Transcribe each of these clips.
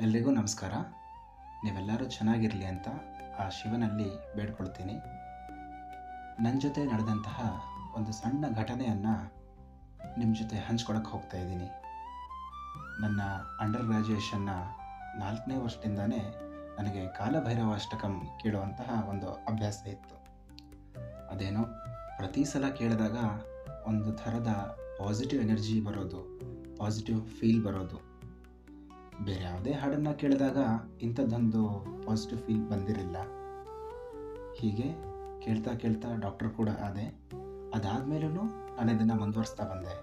ಎಲ್ರಿಗೂ ನಮಸ್ಕಾರ. ನೀವೆಲ್ಲರೂ ಚೆನ್ನಾಗಿರಲಿ ಅಂತ ಆ ಶಿವನಲ್ಲಿ ಬೇಡ್ಕೊಳ್ತೀನಿ. ನನ್ನ ಜೊತೆ ನಡೆದಂತಹ ಒಂದು ಸಣ್ಣ ಘಟನೆಯನ್ನು ನಿಮ್ಮ ಜೊತೆ ಹಂಚ್ಕೊಳಕ್ಕೆ ಹೋಗ್ತಾ ಇದ್ದೀನಿ. ನನ್ನ ಅಂಡರ್ ಗ್ರ್ಯಾಜುಯೇಷನ್ನ 4ನೇ ವರ್ಷದಿಂದನೇ ನನಗೆ ಕಾಲಭೈರವ ಅಷ್ಟಕಂ ಕೇಳುವಂತಹ ಒಂದು ಅಭ್ಯಾಸ ಇತ್ತು. ಅದೇನೋ ಪ್ರತಿ ಸಲ ಕೇಳಿದಾಗ ಒಂದು ಥರದ ಪಾಸಿಟಿವ್ ಎನರ್ಜಿ ಬರೋದು, ಪಾಸಿಟಿವ್ ಫೀಲ್ ಬರೋದು. ಬೇರೆ ಯಾವುದೇ ಹಾಡನ್ನು ಕೇಳಿದಾಗ ಇಂಥದ್ದೊಂದು ಪಾಸಿಟಿವ್ ಫೀಲ್ ಬಂದಿರಲಿಲ್ಲ. ಹೀಗೆ ಕೇಳ್ತಾ ಕೇಳ್ತಾ ಡಾಕ್ಟರ್ ಕೂಡ ಆದೆ. ಅದಾದಮೇಲೂ ನಾನು ಇದನ್ನು ಮುಂದುವರಿಸ್ತಾ ಬಂದೆ.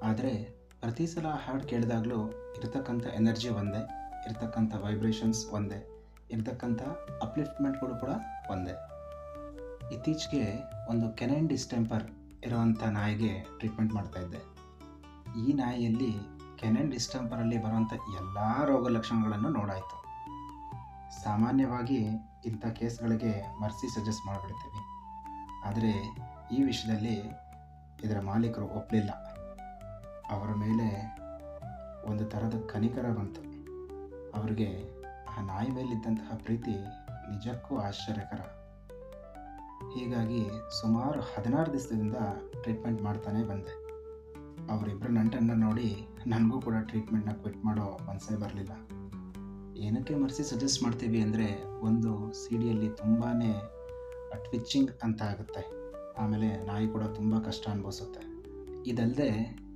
ಆದರೆ ಪ್ರತಿ ಸಲ ಹಾಡು ಕೇಳಿದಾಗಲೂ ಇರತಕ್ಕಂಥ ಎನರ್ಜಿ ಒಂದೇ, ಇರತಕ್ಕಂಥ ವೈಬ್ರೇಷನ್ಸ್ ಒಂದೇ, ಇರತಕ್ಕಂಥ ಅಪ್ಲಿಫ್ಟ್ಮೆಂಟ್ಗಳು ಕೂಡ ಒಂದೇ. ಇತ್ತೀಚೆಗೆ ಒಂದು ಕೆನೈನ್ ಡಿಸ್ಟೆಂಪರ್ ಇರುವಂಥ ನಾಯಿಗೆ ಟ್ರೀಟ್ಮೆಂಟ್ ಮಾಡ್ತಾಯಿದ್ದೆ. ಈ ನಾಯಿಯಲ್ಲಿ ಕೆನೈನ್ ಡಿಸ್ಟೆಂಪರಲ್ಲಿ ಬರುವಂಥ ಎಲ್ಲ ರೋಗ ಲಕ್ಷಣಗಳನ್ನು ನೋಡಾಯಿತು. ಸಾಮಾನ್ಯವಾಗಿ ಇಂಥ ಕೇಸ್ಗಳಿಗೆ ಮರ್ಸಿ ಸಜೆಸ್ಟ್ ಮಾಡಿಬಿಡ್ತೀವಿ. ಆದರೆ ಈ ವಿಷಯದಲ್ಲಿ ಇದರ ಮಾಲೀಕರು ಒಪ್ಪಲಿಲ್ಲ. ಅವರ ಮೇಲೆ ಒಂದು ಥರದ ಕನಿಕರ ಬಂತು. ಅವರಿಗೆ ಆ ನಾಯಿ ಮೇಲಿದ್ದಂತಹ ಪ್ರೀತಿ ನಿಜಕ್ಕೂ ಆಶ್ಚರ್ಯಕರ. ಹೀಗಾಗಿ ಸುಮಾರು 16 ದಿವಸದಿಂದ ಟ್ರೀಟ್ಮೆಂಟ್ ಮಾಡ್ತಾನೆ ಬಂದೆ. ಅವರಿಬ್ಬರ ನಂಟನ್ನು ನೋಡಿ ನನಗೂ ಕೂಡ ಟ್ರೀಟ್ಮೆಂಟ್ನ ಕ್ವಿಟ್ ಮಾಡೋ ಮನಸ್ಸೇ ಬರಲಿಲ್ಲ. ಏನಕ್ಕೆ ಮರ್ಸಿ ಸಜೆಸ್ಟ್ ಮಾಡ್ತೀವಿ ಅಂದರೆ, ಒಂದು ಸಿಡಿಯಲ್ಲಿ ತುಂಬಾ ಟ್ವಿಚ್ಚಿಂಗ್ ಅಂತ ಆಗುತ್ತೆ. ಆಮೇಲೆ ನಾಯಿ ಕೂಡ ತುಂಬ ಕಷ್ಟ ಅನುಭವಿಸುತ್ತೆ. ಇದಲ್ಲದೆ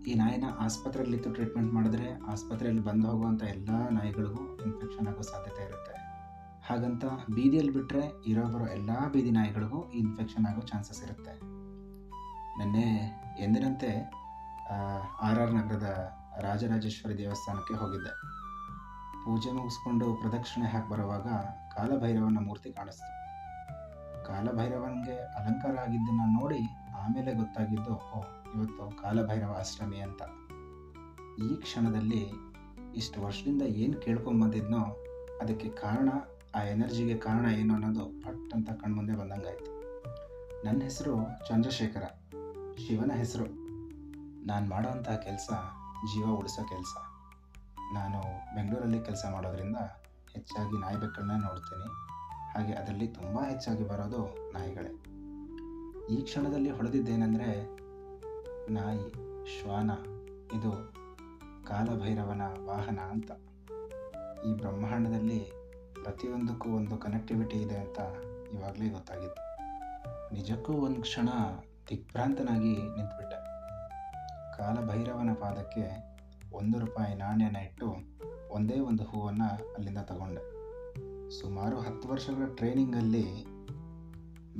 ಈ ನಾಯಿನ ಆಸ್ಪತ್ರೆಯಲ್ಲಿತ್ತು ಟ್ರೀಟ್ಮೆಂಟ್ ಮಾಡಿದ್ರೆ ಆಸ್ಪತ್ರೆಯಲ್ಲಿ ಬಂದು ಹೋಗುವಂಥ ಎಲ್ಲ ನಾಯಿಗಳಿಗೂ ಇನ್ಫೆಕ್ಷನ್ ಆಗೋ ಸಾಧ್ಯತೆ ಇರುತ್ತೆ. ಹಾಗಂತ ಬೀದಿಯಲ್ಲಿ ಬಿಟ್ಟರೆ ಬರೋ ಎಲ್ಲ ಬೀದಿ ನಾಯಿಗಳಿಗೂ ಈ ಇನ್ಫೆಕ್ಷನ್ ಆಗೋ ಚಾನ್ಸಸ್ ಇರುತ್ತೆ. ನಿನ್ನೆ ಎಂದಿನಂತೆ RR ನಗರದ ರಾಜರಾಜೇಶ್ವರಿ ದೇವಸ್ಥಾನಕ್ಕೆ ಹೋಗಿದ್ದೆ. ಪೂಜೆ ಮುಗಿಸ್ಕೊಂಡು ಪ್ರದಕ್ಷಿಣೆ ಹಾಕಿ ಬರುವಾಗ ಕಾಲಭೈರವನ ಮೂರ್ತಿ ಕಾಣಿಸ್ತು. ಕಾಲಭೈರವನಿಗೆ ಅಲಂಕಾರ ಆಗಿದ್ದನ್ನು ನೋಡಿ ಆಮೇಲೆ ಗೊತ್ತಾಗಿದ್ದು, ಇವತ್ತು ಕಾಲಭೈರವ ಅಷ್ಟಮಿ ಅಂತ. ಈ ಕ್ಷಣದಲ್ಲಿ ಇಷ್ಟು ವರ್ಷದಿಂದ ಏನು ಕೇಳ್ಕೊಂಬಂದಿದ್ನೋ ಅದಕ್ಕೆ ಕಾರಣ, ಆ ಎನರ್ಜಿಗೆ ಕಾರಣ ಏನು ಅನ್ನೋದು ಪಟ್ ಅಂತ ಕಣ್ಮುಂದೆ ಬಂದಂಗಾಯ್ತು. ನನ್ನ ಹೆಸರು ಚಂದ್ರಶೇಖರ, ಶಿವನ ಹೆಸರು. ನಾನು ಮಾಡೋವಂಥ ಕೆಲಸ ಜೀವ ಉಳಿಸೋ ಕೆಲಸ. ನಾನು ಬೆಂಗಳೂರಲ್ಲಿ ಕೆಲಸ ಮಾಡೋದ್ರಿಂದ ಹೆಚ್ಚಾಗಿ ನಾಯಿ ಬೆಕ್ಕಳನ್ನ ನೋಡ್ತೀನಿ. ಹಾಗೆ ಅದರಲ್ಲಿ ತುಂಬ ಹೆಚ್ಚಾಗಿ ಬರೋದು ನಾಯಿಗಳೇ. ಈ ಕ್ಷಣದಲ್ಲಿ ಹೊಳೆದಿದ್ದೇನೆಂದರೆ, ನಾಯಿ ಶ್ವಾನ ಇದು ಕಾಲಭೈರವನ ವಾಹನ ಅಂತ. ಈ ಬ್ರಹ್ಮಾಂಡದಲ್ಲಿ ಪ್ರತಿಯೊಂದಕ್ಕೂ ಒಂದು ಕನೆಕ್ಟಿವಿಟಿ ಇದೆ ಅಂತ ಇವಾಗಲೇ ಗೊತ್ತಾಗಿತ್ತು. ನಿಜಕ್ಕೂ ಒಂದು ಕ್ಷಣ ದಿಗ್ಭ್ರಾಂತನಾಗಿ ನಿಂತುಬಿಟ್ಟೆ. ಕಾಲಭೈರವನ ಪಾದಕ್ಕೆ ₹1 ನಾಣ್ಯನ ಇಟ್ಟು ಒಂದೇ ಒಂದು ಹೂವನ್ನು ಅಲ್ಲಿಂದ ತಗೊಂಡೆ. ಸುಮಾರು 10 ವರ್ಷಗಳ ಟ್ರೈನಿಂಗಲ್ಲಿ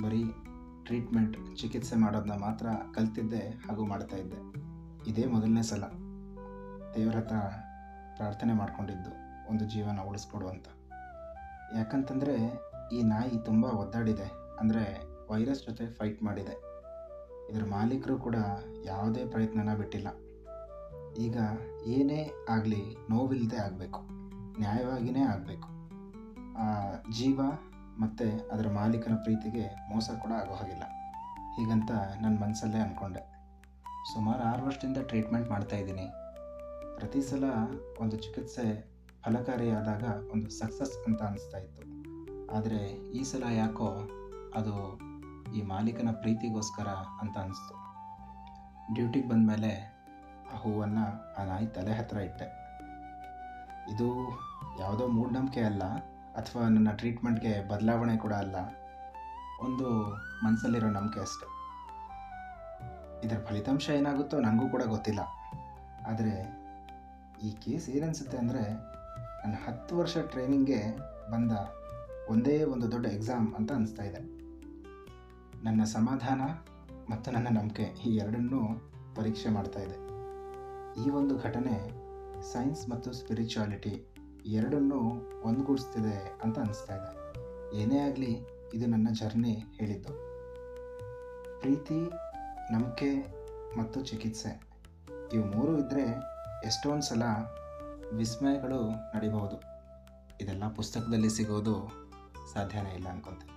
ಬರೀ ಟ್ರೀಟ್ಮೆಂಟ್, ಚಿಕಿತ್ಸೆ ಮಾಡೋದನ್ನ ಮಾತ್ರ ಕಲ್ತಿದ್ದೆ ಹಾಗೂ ಮಾಡ್ತಾಯಿದ್ದೆ. ಇದೇ ಮೊದಲನೇ ಸಲ ದೇವ್ರ ಹತ್ರ ಪ್ರಾರ್ಥನೆ ಮಾಡ್ಕೊಂಡಿದ್ದು ಒಂದು ಜೀವನ ಉಳಿಸ್ಕೊಡು ಅಂತ. ಯಾಕಂತಂದರೆ ಈ ನಾಯಿ ತುಂಬ ಒದ್ದಾಡಿದೆ, ಅಂದರೆ ವೈರಸ್ ಜೊತೆ ಫೈಟ್ ಮಾಡಿದೆ. ಇದರ ಮಾಲೀಕರು ಕೂಡ ಯಾವುದೇ ಪ್ರಯತ್ನನ ಬಿಟ್ಟಿಲ್ಲ. ಈಗ ಏನೇ ಆಗಲಿ ನೋವಿಲ್ಲದೆ ಆಗಬೇಕು, ನ್ಯಾಯವಾಗಿಯೇ ಆಗಬೇಕು. ಆ ಜೀವ ಮತ್ತು ಅದರ ಮಾಲೀಕನ ಪ್ರೀತಿಗೆ ಮೋಸ ಕೂಡ ಆಗೋ ಹಾಗಿಲ್ಲ. ಹೀಗಂತ ನನ್ನ ಮನಸ್ಸಲ್ಲೇ ಅಂದ್ಕೊಂಡೆ. ಸುಮಾರು 6 ವರ್ಷದಿಂದ ಟ್ರೀಟ್ಮೆಂಟ್ ಮಾಡ್ತಾಯಿದ್ದೀನಿ. ಪ್ರತಿ ಸಲ ಒಂದು ಚಿಕಿತ್ಸೆ ಫಲಕಾರಿಯಾದಾಗ ಒಂದು ಸಕ್ಸಸ್ ಅಂತ ಅನಿಸ್ತಾ ಇತ್ತು. ಆದರೆ ಈ ಸಲ ಯಾಕೋ ಅದು ಈ ಮಾಲೀಕನ ಪ್ರೀತಿಗೋಸ್ಕರ ಅಂತ ಅನಿಸ್ತು. ಡ್ಯೂಟಿಗೆ ಬಂದಮೇಲೆ ಆ ಹೂವನ್ನು ಆ ನಾಯಿ ತಲೆ ಹತ್ತಿರ ಇಟ್ಟೆ. ಇದು ಯಾವುದೋ ಮೂಢನಂಬಿಕೆ ಅಲ್ಲ, ಅಥವಾ ನನ್ನ ಟ್ರೀಟ್ಮೆಂಟ್ಗೆ ಬದಲಾವಣೆ ಕೂಡ ಅಲ್ಲ, ಒಂದು ಮನಸ್ಸಲ್ಲಿರೋ ನಂಬಿಕೆ ಅಷ್ಟೆ. ಇದರ ಫಲಿತಾಂಶ ಏನಾಗುತ್ತೋ ನನಗೂ ಕೂಡ ಗೊತ್ತಿಲ್ಲ. ಆದರೆ ಈ ಕೇಸ್ ಏನನ್ಸುತ್ತೆ ಅಂದರೆ, ನನ್ನ 10 ವರ್ಷ ಟ್ರೈನಿಂಗ್ಗೆ ಬಂದ ಒಂದೇ ಒಂದು ದೊಡ್ಡ ಎಕ್ಸಾಮ್ ಅಂತ ಅನಿಸ್ತಾ ಇದೆ. ನನ್ನ ಸಮಾಧಾನ ಮತ್ತು ನನ್ನ ನಂಬಿಕೆ ಈ ಎರಡನ್ನೂ ಪರೀಕ್ಷೆ ಮಾಡ್ತಾ ಇದೆ. ಈ ಒಂದು ಘಟನೆ ಸೈನ್ಸ್ ಮತ್ತು ಸ್ಪಿರಿಚುಯಾಲಿಟಿ ಎರಡನ್ನೂ ಒಂದುಗೂಡಿಸ್ತಿದೆ ಅಂತ ಅನಿಸ್ತಾ ಇದೆ. ಏನೇ ಆಗಲಿ ಇದು ನನ್ನ ಜರ್ನಿ ಹೇಳಿದ್ದು. ಪ್ರೀತಿ, ನಂಬಿಕೆ ಮತ್ತು ಚಿಕಿತ್ಸೆ ಇವು 3 ಇದ್ದರೆ ಎಷ್ಟೊಂದು ಸಲ ವಿಸ್ಮಯಗಳು ನಡಿಬಹುದು. ಇದೆಲ್ಲ ಪುಸ್ತಕದಲ್ಲಿ ಸಿಗೋದು ಸಾಧ್ಯನೇ ಇಲ್ಲ ಅನ್ಕೊತೀನಿ.